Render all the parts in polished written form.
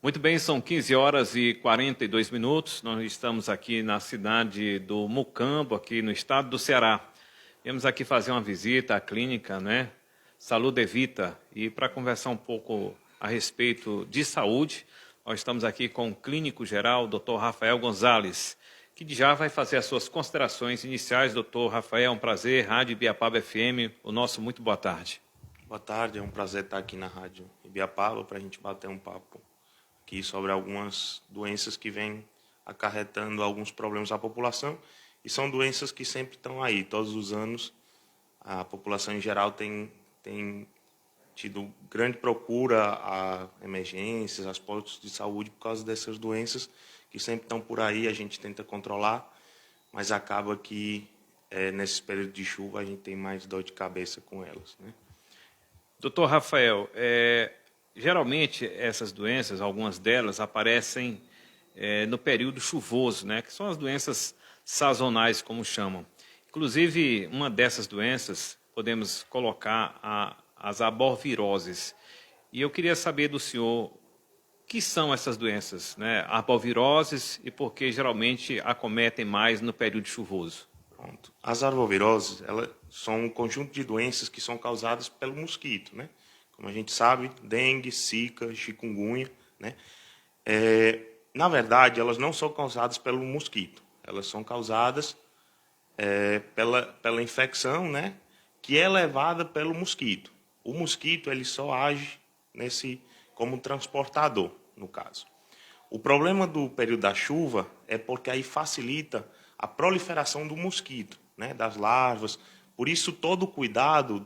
Muito bem, são 15 horas e 42 minutos. Nós estamos aqui na cidade do Mucambo, aqui no estado do Ceará. Viemos aqui fazer uma visita à clínica, né? Saúde Vita. E para conversar um pouco a respeito de saúde, nós estamos aqui com o clínico geral, Dr. Rafael Gonzalez, que já vai fazer as suas considerações iniciais. Dr. Rafael, é um prazer. Rádio Ibiapaba FM, o nosso muito boa tarde. Boa tarde, é um prazer estar aqui na Rádio Ibiapaba para a gente bater um papo aqui sobre algumas doenças que vêm acarretando alguns problemas à população, e são doenças que sempre estão aí. Todos os anos a população em geral tem tido grande procura a emergências, aos postos de saúde por causa dessas doenças que sempre estão por aí. A gente tenta controlar, mas acaba que nesse período de chuva a gente tem mais dor de cabeça com elas, né? Doutor Rafael, geralmente essas doenças, algumas delas, aparecem no período chuvoso, né? Que são as doenças sazonais, como chamam. Inclusive, uma dessas doenças, podemos colocar as arboviroses. E eu queria saber do senhor o que são essas doenças, né? Arboviroses, e por que geralmente acometem mais no período chuvoso. Pronto. As arboviroses, elas são um conjunto de doenças que são causadas pelo mosquito, né? Como a gente sabe, dengue, zika, chikungunya, né? Na verdade, elas não são causadas pelo mosquito. Elas são causadas pela infecção, né? Que é levada pelo mosquito. O mosquito ele só age como transportador, no caso. O problema do período da chuva é porque aí facilita a proliferação do mosquito, né, das larvas. Por isso, todo o cuidado,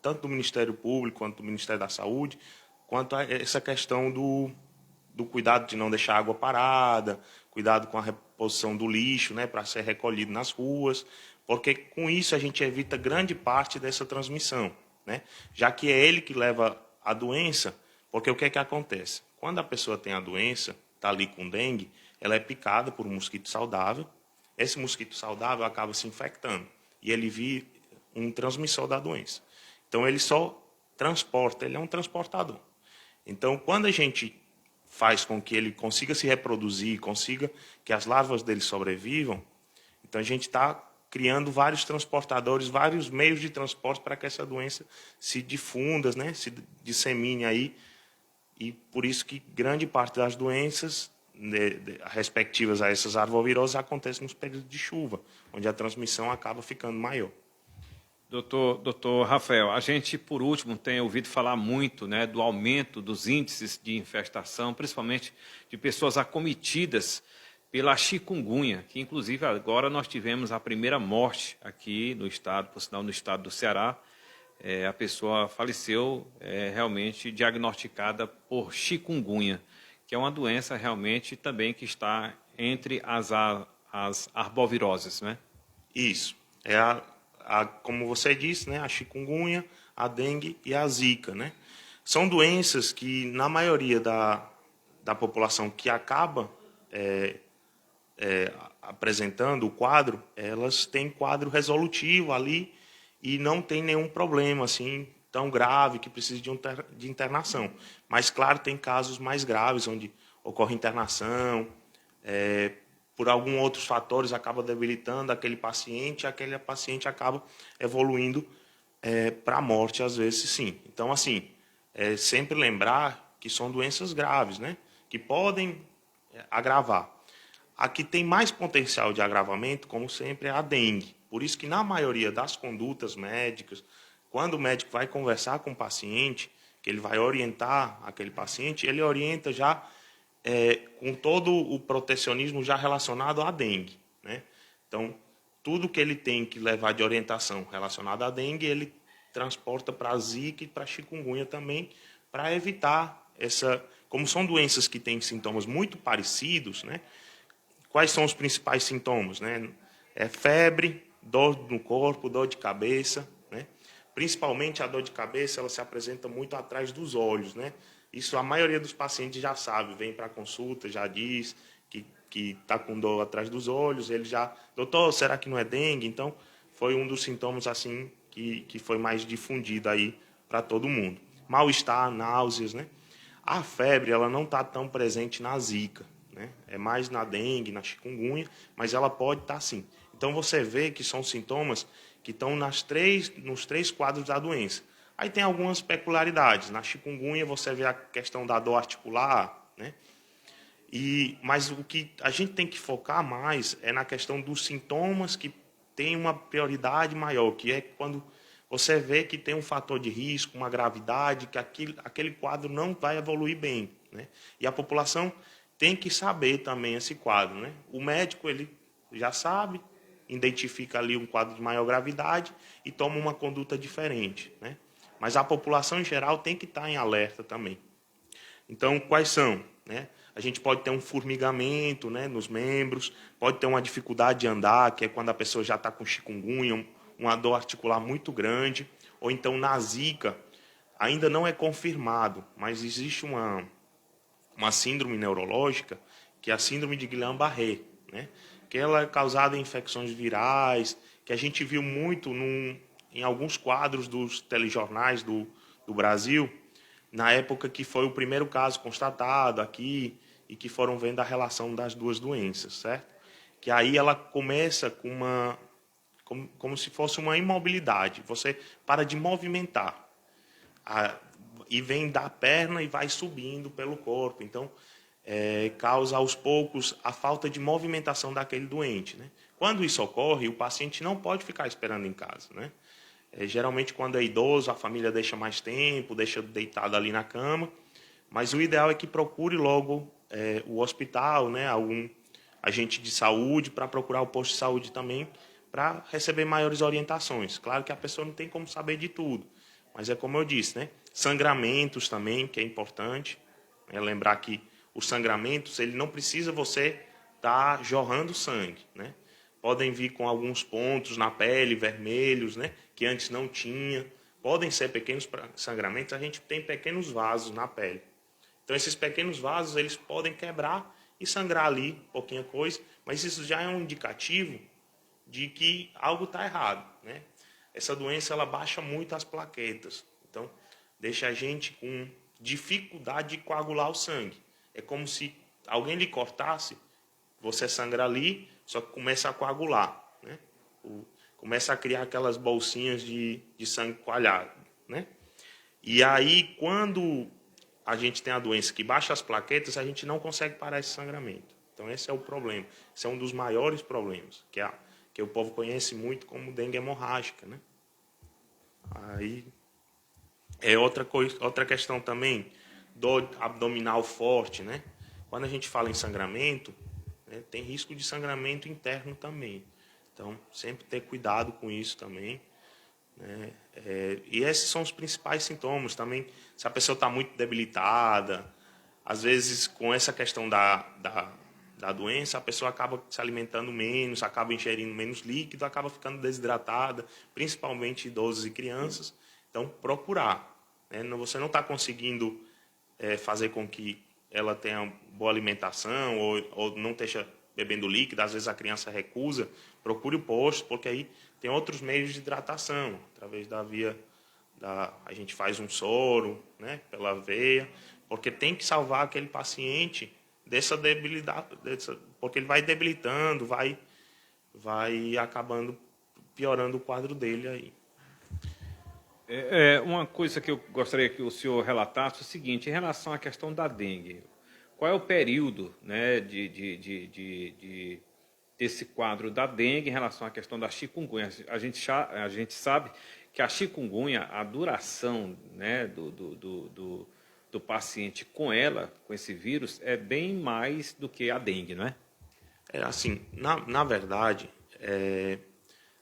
tanto do Ministério Público quanto do Ministério da Saúde, quanto a essa questão do cuidado de não deixar água parada, cuidado com a reposição do lixo, né, para ser recolhido nas ruas, porque com isso a gente evita grande parte dessa transmissão, né, já que é ele que leva a doença. Porque o que é que acontece? Quando a pessoa tem a doença, está ali com dengue, ela é picada por um mosquito saudável. Esse mosquito saudável acaba se infectando e ele vira um transmissor da doença. Então, ele só transporta, ele é um transportador. Então, quando a gente faz com que ele consiga se reproduzir, consiga que as larvas dele sobrevivam, então a gente está criando vários transportadores, vários meios de transporte para que essa doença se difunda, né, se dissemine aí. E por isso que grande parte das doenças respectivas a essas arboviroses acontecem nos períodos de chuva, onde a transmissão acaba ficando maior. Doutor Rafael, a gente, por último, tem ouvido falar muito, né, do aumento dos índices de infestação, principalmente de pessoas acometidas pela chikungunya, que inclusive agora nós tivemos a primeira morte aqui no estado, por sinal no estado do Ceará. A pessoa faleceu realmente diagnosticada por chikungunya, que é uma doença realmente também que está entre as arboviroses, né? Isso. Como você disse, né, a chikungunya, a dengue e a zika, né? São doenças que, na maioria da população que acaba apresentando o quadro, elas têm quadro resolutivo ali, e não tem nenhum problema assim tão grave que precise de internação. Mas, claro, tem casos mais graves, onde ocorre internação, por alguns outros fatores acaba debilitando aquele paciente, e aquele paciente acaba evoluindo para a morte, às vezes, sim. Então, assim, sempre lembrar que são doenças graves, né, que podem agravar. A que tem mais potencial de agravamento, como sempre, é a dengue. Por isso que, na maioria das condutas médicas, quando o médico vai conversar com o paciente, que ele vai orientar aquele paciente, ele orienta já com todo o protecionismo já relacionado à dengue, né? Então, tudo que ele tem que levar de orientação relacionada à dengue, ele transporta para a zika e para a chikungunya também, para evitar como são doenças que têm sintomas muito parecidos, né? Quais são os principais sintomas, né? Febre, dor no corpo, dor de cabeça, né? Principalmente a dor de cabeça, ela se apresenta muito atrás dos olhos, né? Isso a maioria dos pacientes já sabe, vem para a consulta, já diz que está com dor atrás dos olhos, ele já, doutor, será que não é dengue? Então, foi um dos sintomas assim que foi mais difundido aí para todo mundo. Mal-estar, náuseas, né? A febre ela não está tão presente na zika, né? É mais na dengue, na chikungunya, mas ela pode estar sim. Então você vê que são sintomas que estão nos três quadros da doença. Aí tem algumas peculiaridades. Na chikungunya você vê a questão da dor articular, né? Mas o que a gente tem que focar mais é na questão dos sintomas que tem uma prioridade maior, que é quando você vê que tem um fator de risco, uma gravidade, que aquele quadro não vai evoluir bem, né? E a população tem que saber também esse quadro, né? O médico ele já sabe, identifica ali um quadro de maior gravidade e toma uma conduta diferente, né? Mas a população em geral tem que estar em alerta também. Então, quais são, né? A gente pode ter um formigamento, né, nos membros, pode ter uma dificuldade de andar, que é quando a pessoa já está com chikungunya, uma dor articular muito grande, ou então na zika, ainda não é confirmado, mas existe uma síndrome neurológica, que é a síndrome de Guillain-Barré, né? Que ela é causada em infecções virais, que a gente viu muito em alguns quadros dos telejornais do Brasil, na época que foi o primeiro caso constatado aqui e que foram vendo a relação das duas doenças, certo? Que aí ela começa com como se fosse uma imobilidade. Você para de movimentar e vem da perna e vai subindo pelo corpo. Então, causa aos poucos a falta de movimentação daquele doente, né? Quando isso ocorre, o paciente não pode ficar esperando em casa, né? Geralmente, quando é idoso, a família deixa mais tempo, deixa deitado ali na cama, mas o ideal é que procure logo o hospital, né, algum agente de saúde, para procurar o posto de saúde também, para receber maiores orientações. Claro que a pessoa não tem como saber de tudo, mas é como eu disse, né, sangramentos também, que é importante, né, lembrar que os sangramentos, ele não precisa você estar jorrando sangue, né? Podem vir com alguns pontos na pele, vermelhos, né, que antes não tinha. Podem ser pequenos sangramentos, a gente tem pequenos vasos na pele. Então, esses pequenos vasos, eles podem quebrar e sangrar ali, pouquinha coisa, mas isso já é um indicativo de que algo está errado, né? Essa doença, ela baixa muito as plaquetas. Então, deixa a gente com dificuldade de coagular o sangue. É como se alguém lhe cortasse, você sangra ali, só que começa a coagular, né? Começa a criar aquelas bolsinhas de sangue coalhado, né? E aí, quando a gente tem a doença que baixa as plaquetas, a gente não consegue parar esse sangramento. Então, esse é o problema. Esse é um dos maiores problemas, que o povo conhece muito como dengue hemorrágica, né? Aí, outra questão também, dor abdominal forte, né? Quando a gente fala em sangramento, né, tem risco de sangramento interno também. Então, sempre ter cuidado com isso também, né? E esses são os principais sintomas também. Se a pessoa está muito debilitada, às vezes, com essa questão da doença, a pessoa acaba se alimentando menos, acaba ingerindo menos líquido, acaba ficando desidratada, principalmente idosos e crianças. Então, procurar, né? Você não está conseguindo fazer com que ela tenha boa alimentação ou não esteja bebendo líquido, às vezes a criança recusa, procure o posto, porque aí tem outros meios de hidratação, através da via a gente faz um soro, né, pela veia, porque tem que salvar aquele paciente dessa debilidade, porque ele vai debilitando, vai acabando piorando o quadro dele aí. Uma coisa que eu gostaria que o senhor relatasse é o seguinte, em relação à questão da dengue. Qual é o período, né, desse quadro da dengue em relação à questão da chikungunya? A gente sabe que a chikungunya, a duração, né, do paciente com esse vírus, é bem mais do que a dengue, não é? Assim, na verdade,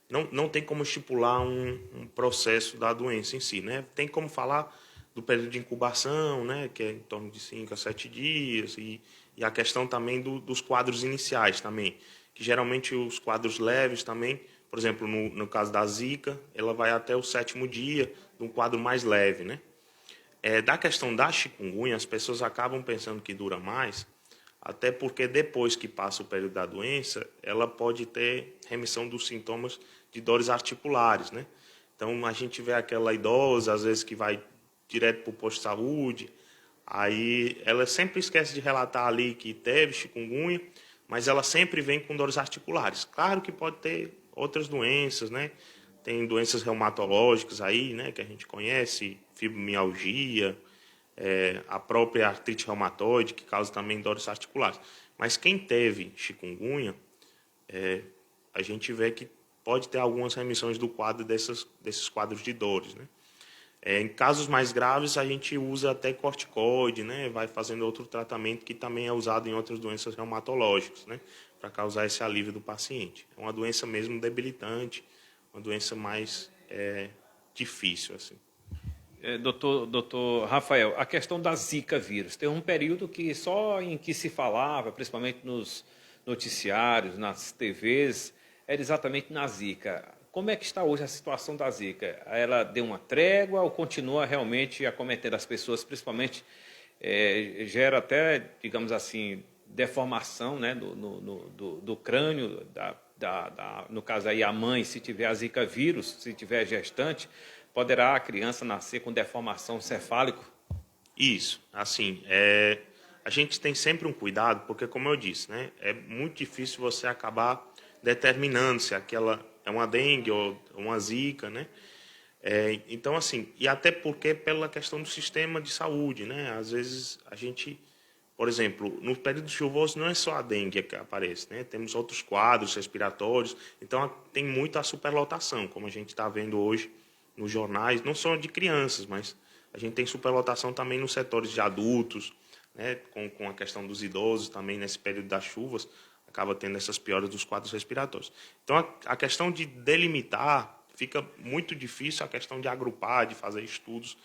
não tem como estipular um processo da doença em si, né? Tem como falar do período de incubação, né, que é em torno de 5 a 7 dias, e a questão também dos quadros iniciais também, que geralmente os quadros leves também, por exemplo, no caso da zika, ela vai até o 7º dia, de um quadro mais leve, né? Da questão da chikungunya, as pessoas acabam pensando que dura mais, até porque depois que passa o período da doença, ela pode ter remissão dos sintomas de dores articulares, né? Então, a gente vê aquela idosa, às vezes, que vai direto para o posto de saúde, Aí ela sempre esquece de relatar ali que teve chikungunya, mas ela sempre vem com dores articulares. Claro que pode ter outras doenças, né? Tem doenças reumatológicas aí, né, que a gente conhece, fibromialgia, a própria artrite reumatoide, que causa também dores articulares. Mas quem teve chikungunya, a gente vê que pode ter algumas remissões do quadro desses quadros de dores, né? Em casos mais graves, a gente usa até corticoide, né? Vai fazendo outro tratamento que também é usado em outras doenças reumatológicas, né? Para causar esse alívio do paciente. É uma doença mesmo debilitante, uma doença mais difícil, assim. Doutor Rafael, a questão da Zika vírus. Tem um período que só em que se falava, principalmente nos noticiários, nas TVs, era exatamente na Zika. Como é que está hoje a situação da Zika? Ela deu uma trégua ou continua realmente acometendo as pessoas, principalmente gera até, digamos assim, deformação, né, do crânio, no caso aí a mãe, se tiver a Zika vírus, se tiver gestante, poderá a criança nascer com deformação cefálica? Isso, assim, a gente tem sempre um cuidado, porque como eu disse, né, é muito difícil você acabar determinando se aquela é uma dengue ou uma zika, né? Então, assim, e até porque pela questão do sistema de saúde, né? Às vezes a gente, por exemplo, no período chuvoso não é só a dengue que aparece, né? Temos outros quadros respiratórios, então tem muita superlotação, como a gente está vendo hoje nos jornais, não só de crianças, mas a gente tem superlotação também nos setores de adultos, né? Com a questão dos idosos também nesse período das chuvas, acaba tendo essas pioras dos quadros respiratórios. Então, a questão de delimitar fica muito difícil, a questão de agrupar, de fazer estudos,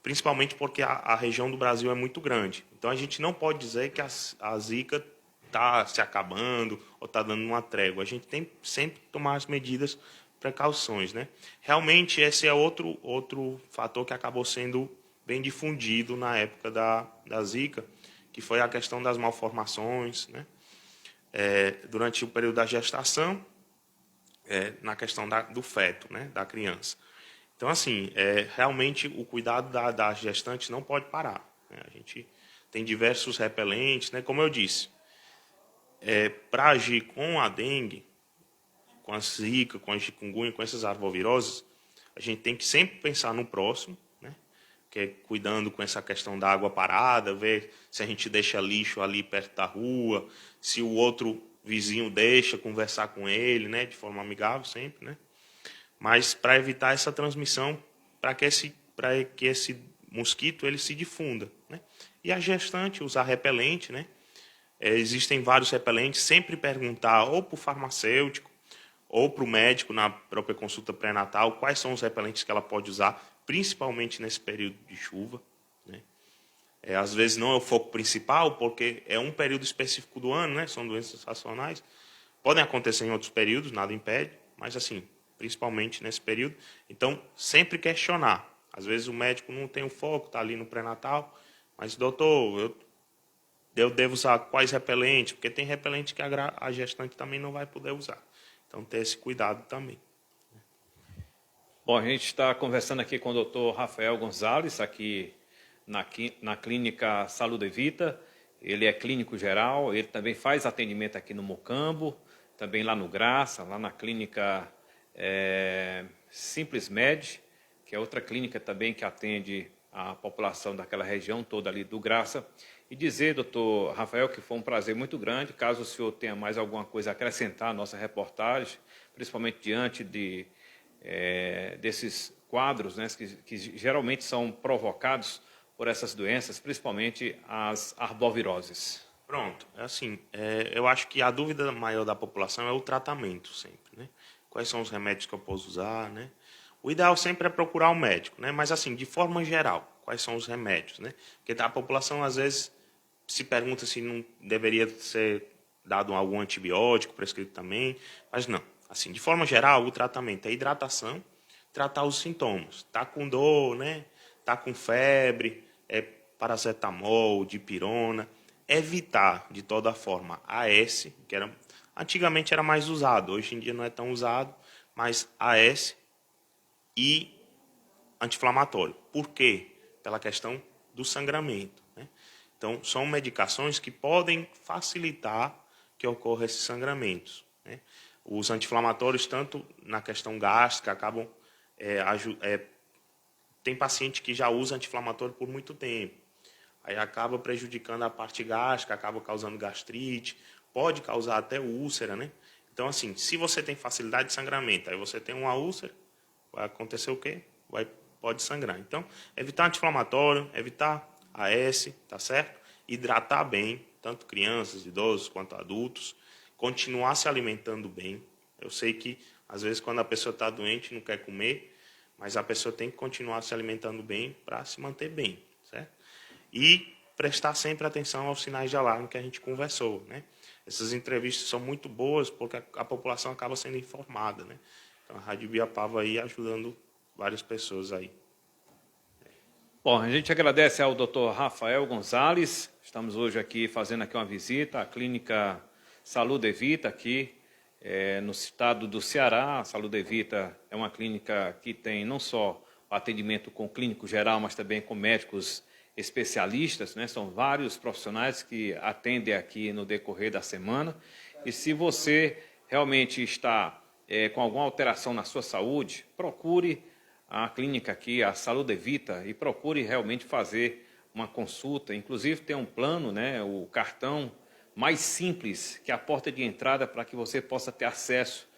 principalmente porque a região do Brasil é muito grande. Então, a gente não pode dizer que a Zika está se acabando ou está dando uma trégua. A gente tem sempre que tomar as medidas, precauções, né? Realmente, esse é outro fator que acabou sendo bem difundido na época da Zika, que foi a questão das malformações, né? Durante o período da gestação, na questão do feto, né, da criança. Então, assim, realmente o cuidado da gestante não pode parar, né? A gente tem diversos repelentes, né? Como eu disse, para agir com a dengue, com a zika, com a chikungunya, com essas arboviroses, a gente tem que sempre pensar no próximo, né? Que é cuidando com essa questão da água parada, ver se a gente deixa lixo ali perto da rua, se o outro vizinho deixa, conversar com ele, né? De forma amigável sempre, né? Mas para evitar essa transmissão, para que esse mosquito ele se difunda, né? E a gestante usar repelente, né? Existem vários repelentes, sempre perguntar ou para o farmacêutico ou para o médico na própria consulta pré-natal quais são os repelentes que ela pode usar, principalmente nesse período de chuva, né? Às vezes não é o foco principal, porque é um período específico do ano, né? São doenças estacionais. Podem acontecer em outros períodos, nada impede, mas assim, principalmente nesse período. Então, sempre questionar. Às vezes o médico não tem o foco, está ali no pré-natal, mas, doutor, eu devo usar quais repelentes? Porque tem repelente que a gestante também não vai poder usar. Então, ter esse cuidado também. Bom, a gente está conversando aqui com o doutor Rafael Gonzalez, aqui na clínica Saúde Vita. Ele é clínico geral, ele também faz atendimento aqui no Mocambo, também lá no Graça, lá na clínica Simples Med, que é outra clínica também que atende a população daquela região toda ali do Graça. E dizer, doutor Rafael, que foi um prazer muito grande. Caso o senhor tenha mais alguma coisa a acrescentar à nossa reportagem, principalmente diante desses quadros, né, que geralmente são provocados por essas doenças, principalmente as arboviroses. Pronto, assim, eu acho que a dúvida maior da população é o tratamento sempre, né? Quais são os remédios que eu posso usar, né? O ideal sempre é procurar um médico, né? Mas assim, de forma geral, quais são os remédios, né? Porque a população às vezes se pergunta se não deveria ser dado algum antibiótico prescrito também, mas não. Assim, de forma geral, o tratamento é hidratação, tratar os sintomas. Tá com dor, né? Tá com febre, paracetamol, dipirona. Evitar, de toda forma, AS, que antigamente era mais usado, hoje em dia não é tão usado, mas AS e anti-inflamatório. Por quê? Pela questão do sangramento, né? Então, são medicações que podem facilitar que ocorra esses sangramentos, né? Os anti-inflamatórios, tanto na questão gástrica, acabam... tem paciente que já usa anti-inflamatório por muito tempo. Aí acaba prejudicando a parte gástrica, acaba causando gastrite, pode causar até úlcera, né? Então, assim, se você tem facilidade de sangramento, aí você tem uma úlcera, vai acontecer o quê? Pode sangrar. Então, evitar anti-inflamatório, evitar AS, tá certo? Hidratar bem, tanto crianças, idosos quanto adultos. Continuar se alimentando bem. Eu sei que, às vezes, quando a pessoa está doente, não quer comer, mas a pessoa tem que continuar se alimentando bem para se manter bem, certo? E prestar sempre atenção aos sinais de alarme que a gente conversou, né? Essas entrevistas são muito boas porque a população acaba sendo informada, né? Então, a Rádio Ibiapaba aí ajudando várias pessoas aí. Bom, a gente agradece ao Dr. Rafael Gonzalez. Estamos hoje aqui fazendo aqui uma visita à clínica Saúde Evita aqui no estado do Ceará. A Saúde Evita é uma clínica que tem não só o atendimento com clínico geral, mas também com médicos especialistas, né? São vários profissionais que atendem aqui no decorrer da semana. E se você realmente está com alguma alteração na sua saúde, procure a clínica aqui, a Saúde Evita, e procure realmente fazer uma consulta. Inclusive tem um plano, né, o cartão mais simples, que é a porta de entrada para que você possa ter acesso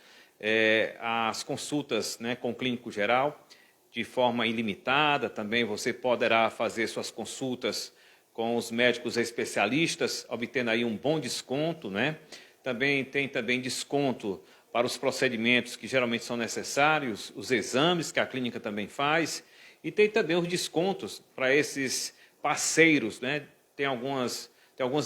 às consultas, né, com o clínico geral, de forma ilimitada. Também você poderá fazer suas consultas com os médicos especialistas, obtendo aí um bom desconto, né? Também tem desconto para os procedimentos que geralmente são necessários, os exames que a clínica também faz, e tem também os descontos para esses parceiros, né? Tem alguns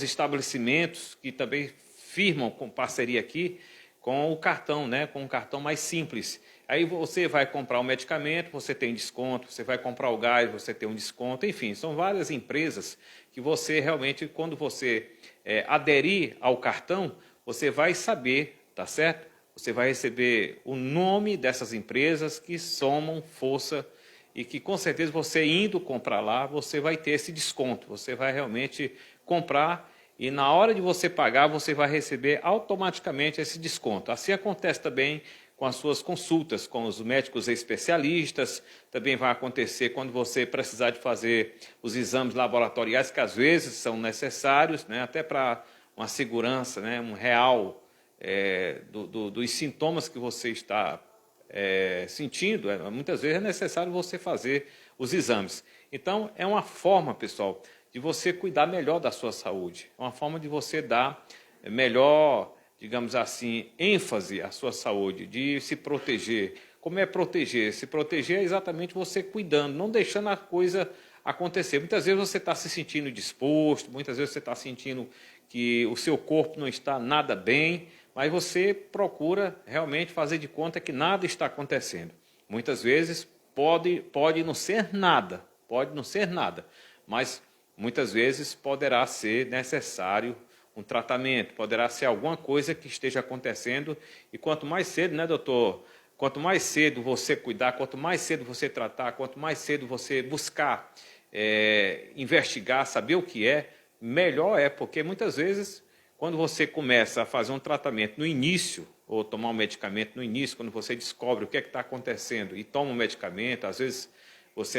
estabelecimentos que também firmam com parceria aqui com o cartão, né? Com um cartão mais simples. Aí você vai comprar o medicamento, você tem desconto, você vai comprar o gás, você tem um desconto, enfim, são várias empresas que você realmente, quando você aderir ao cartão, você vai saber, tá certo? Você vai receber o nome dessas empresas que somam força e que, com certeza, você indo comprar lá, você vai ter esse desconto. Você vai realmente comprar e, na hora de você pagar, você vai receber automaticamente esse desconto. Assim acontece também com as suas consultas com os médicos especialistas. Também vai acontecer quando você precisar de fazer os exames laboratoriais, que às vezes são necessários, né, até para uma segurança, né, um real dos sintomas que você está sentindo. Muitas vezes é necessário você fazer os exames. Então, é uma forma, pessoal, de você cuidar melhor da sua saúde. É uma forma de você dar melhor, digamos assim, ênfase à sua saúde, de se proteger. Como é proteger? Se proteger é exatamente você cuidando, não deixando a coisa acontecer. Muitas vezes você está se sentindo disposto, muitas vezes você está sentindo que o seu corpo não está nada bem, mas você procura realmente fazer de conta que nada está acontecendo. Muitas vezes pode não ser nada, mas muitas vezes poderá ser necessário um tratamento, poderá ser alguma coisa que esteja acontecendo, e quanto mais cedo, né, doutor? Quanto mais cedo você cuidar, quanto mais cedo você tratar, quanto mais cedo você buscar investigar, saber o que é, melhor é, porque muitas vezes, quando você começa a fazer um tratamento no início, ou tomar um medicamento no início, quando você descobre o que é que está acontecendo e toma um medicamento, às vezes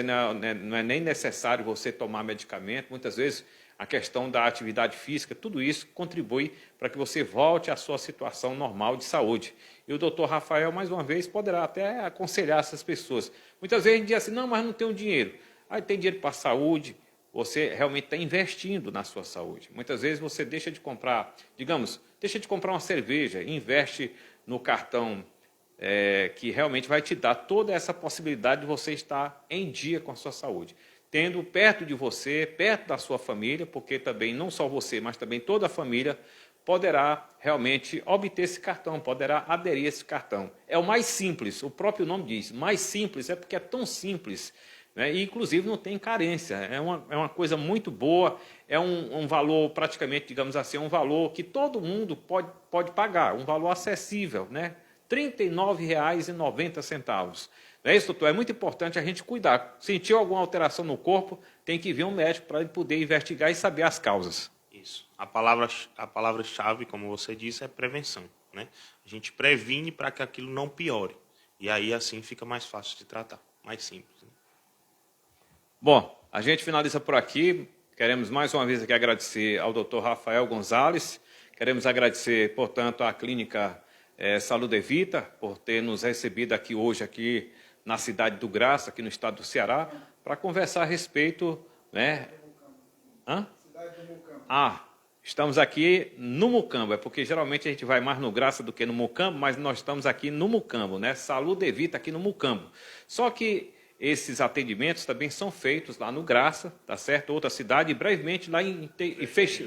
não é nem necessário você tomar medicamento, muitas vezes a questão da atividade física, tudo isso contribui para que você volte à sua situação normal de saúde. E o doutor Rafael, mais uma vez, poderá até aconselhar essas pessoas. Muitas vezes a gente diz assim, não, mas não tenho dinheiro. Aí tem dinheiro para a saúde, você realmente está investindo na sua saúde. Muitas vezes você deixa de comprar, deixa de comprar uma cerveja e investe no cartão que realmente vai te dar toda essa possibilidade de você estar em dia com a sua saúde. Tendo perto de você, perto da sua família, porque também não só você, mas também toda a família poderá realmente obter esse cartão, poderá aderir a esse cartão. É o mais simples, o próprio nome diz, mais simples, é porque é tão simples, né? E inclusive não tem carência, é uma coisa muito boa, é um valor praticamente, digamos assim, um valor que todo mundo pode pagar, um valor acessível, né? R$ 39,90. Não é isso, doutor? É muito importante a gente cuidar. Sentiu alguma alteração no corpo, tem que vir um médico para ele poder investigar e saber as causas. Isso. A palavra-chave, como você disse, é prevenção, né? A gente previne para que aquilo não piore. E aí, assim, fica mais fácil de tratar, mais simples. Né? Bom, a gente finaliza por aqui. Queremos mais uma vez aqui agradecer ao Dr. Rafael Gonzalez. Queremos agradecer, portanto, à Clínica Saúde Vita por ter nos recebido aqui hoje, aqui na cidade do Graça, aqui no estado do Ceará, para conversar a respeito, né? Estamos aqui no Mucambo, é porque geralmente a gente vai mais no Graça do que no Mucambo, mas nós estamos aqui no Mucambo, né? Saúde Vita aqui no Mucambo. Só que esses atendimentos também são feitos lá no Graça, tá certo? Outra cidade, e brevemente lá em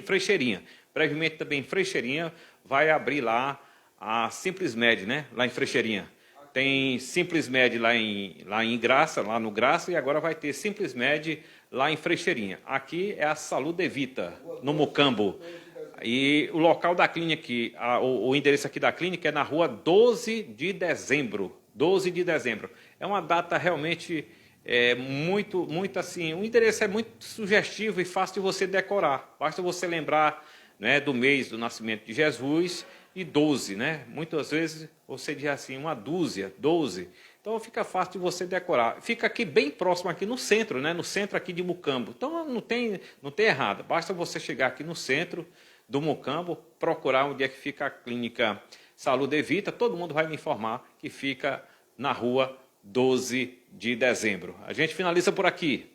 Freixeirinha. Brevemente também em Freixeirinha vai abrir lá a Simples Med, né? Lá em Freixeirinha. Tem Simples Med lá em Graça, lá no Graça, e agora vai ter Simples Med lá em Freixeirinha. Aqui é a Saúde Vita, no Mucambo. E o local da clínica, o endereço aqui da clínica é na rua 12 de dezembro. 12 de dezembro. É uma data realmente muito assim, o endereço é muito sugestivo e fácil de você decorar. Basta você lembrar, né, do mês do nascimento de Jesus e 12, né? Muitas vezes você diz assim, uma dúzia, 12. Então fica fácil de você decorar. Fica aqui bem próximo, aqui no centro, né? No centro aqui de Mucambo. Então não tem errado. Basta você chegar aqui no centro do Mucambo, procurar onde é que fica a Clínica Saúde Vita. Todo mundo vai me informar que fica na rua 12 de dezembro. A gente finaliza por aqui.